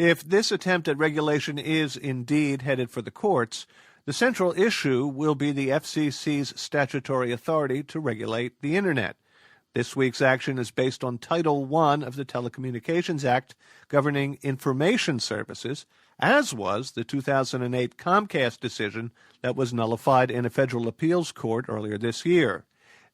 If this attempt at regulation is indeed headed for the courts, the central issue will be the FCC's statutory authority to regulate the Internet. This week's action is based on Title I of the Telecommunications Act governing information services, as was the 2008 Comcast decision that was nullified in a federal appeals court earlier this year.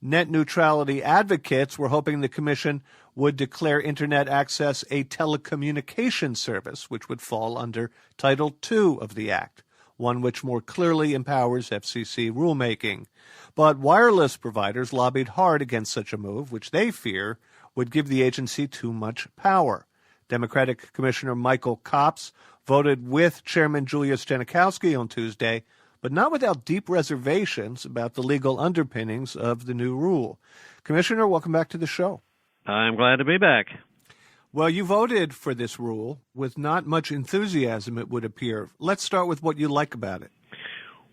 Net neutrality advocates were hoping the Commission would declare Internet access a telecommunications service, which would fall under Title II of the Act, one which more clearly empowers FCC rulemaking. But wireless providers lobbied hard against such a move, which they fear would give the agency too much power. Democratic Commissioner Michael Copps voted with Chairman Julius Janikowski on Tuesday, but not without deep reservations about the legal underpinnings of the new rule. Commissioner, welcome back to the show. I'm glad to be back. Well, you voted for this rule with not much enthusiasm, it would appear. Let's start with what you like about it.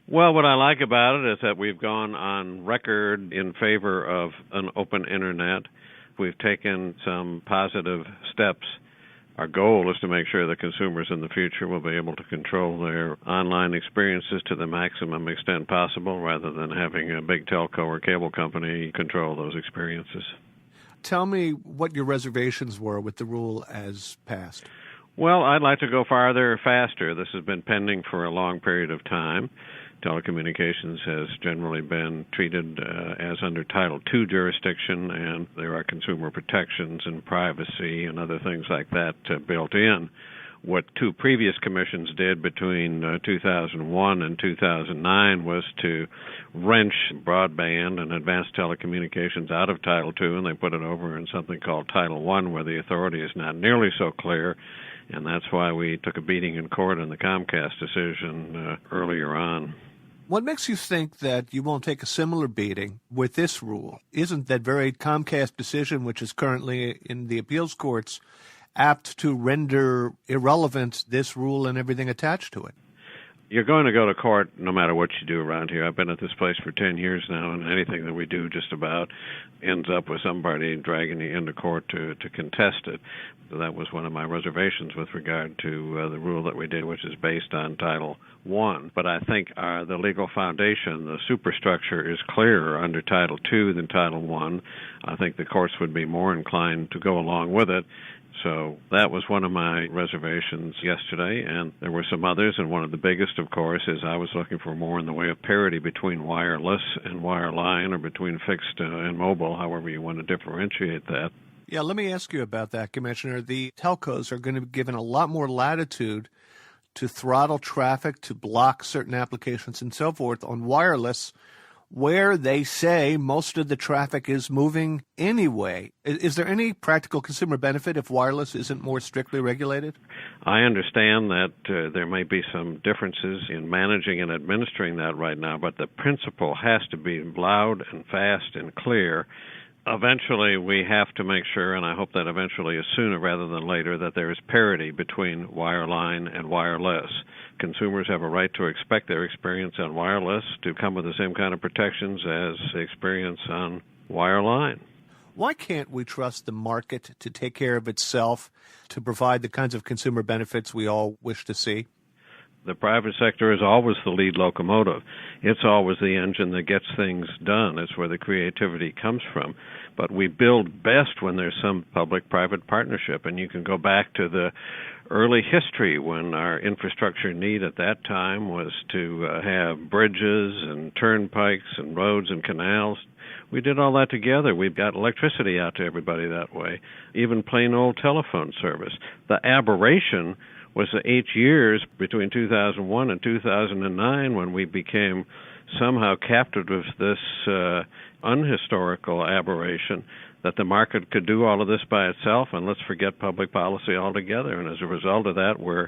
Well, what I like about it is that we've gone on record in favor of an open Internet. We've taken some positive steps. Our goal is to make sure that consumers in the future will be able to control their online experiences to the maximum extent possible rather than having a big telco or cable company control those experiences. Tell me what your reservations were with the rule as passed. Well, I'd like to go farther, faster. This has been pending for a long period of time. Telecommunications has generally been treated as under Title II jurisdiction, and there are consumer protections and privacy and other things like that built in. What two previous commissions did between 2001 and 2009 was to wrench broadband and advanced telecommunications out of Title II, and they put it over in something called Title I, where the authority is not nearly so clear, and that's why we took a beating in court in the Comcast decision earlier on. What makes you think that you won't take a similar beating with this rule? Isn't that very Comcast decision, which is currently in the appeals courts, apt to render irrelevant this rule and everything attached to it? You're going to go to court no matter what you do around here. I've been at this place for 10 years now, and anything that we do just about ends up with somebody dragging you into court to contest it. So that was one of my reservations with regard to the rule that we did, which is based on Title I. But I think the legal foundation, the superstructure, is clearer under Title II than Title I. I think the courts would be more inclined to go along with it. So that was one of my reservations yesterday, and there were some others, and one of the biggest, of course, is I was looking for more in the way of parity between wireless and wireline, or between fixed and mobile, however you want to differentiate that. Yeah, let me ask you about that, Commissioner. The telcos are going to be given a lot more latitude to throttle traffic, to block certain applications and so forth on wireless, where they say most of the traffic is moving anyway. Is there any practical consumer benefit if wireless isn't more strictly regulated? I understand that there may be some differences in managing and administering that right now, but the principle has to be loud and fast and clear. Eventually, we have to make sure, and I hope that eventually is sooner rather than later, that there is parity between wireline and wireless. Consumers have a right to expect their experience on wireless to come with the same kind of protections as the experience on wireline. Why can't we trust the market to take care of itself, to provide the kinds of consumer benefits we all wish to see? The private sector is always the lead locomotive. It's always the engine that gets things done. It's where the creativity comes from. But we build best when there's some public-private partnership, and you can go back to the early history when our infrastructure need at that time was to have bridges and turnpikes and roads and canals. We did all that together. We've got electricity out to everybody that way, even plain old telephone service. The aberration was the 8 years between 2001 and 2009 when we became somehow captive of this unhistorical aberration that the market could do all of this by itself, and let's forget public policy altogether. And as a result of that, we're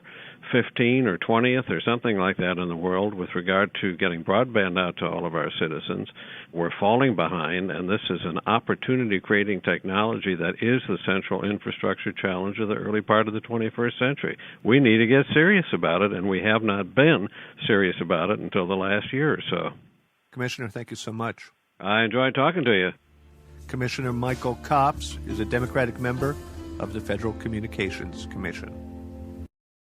15 or 20th or something like that in the world with regard to getting broadband out to all of our citizens. We're falling behind, and this is an opportunity-creating technology that is the central infrastructure challenge of the early part of the 21st century. We need to get serious about it, and we have not been serious about it until the last year or so. Commissioner, thank you so much. I enjoyed talking to you. Commissioner Michael Copps is a Democratic member of the Federal Communications Commission.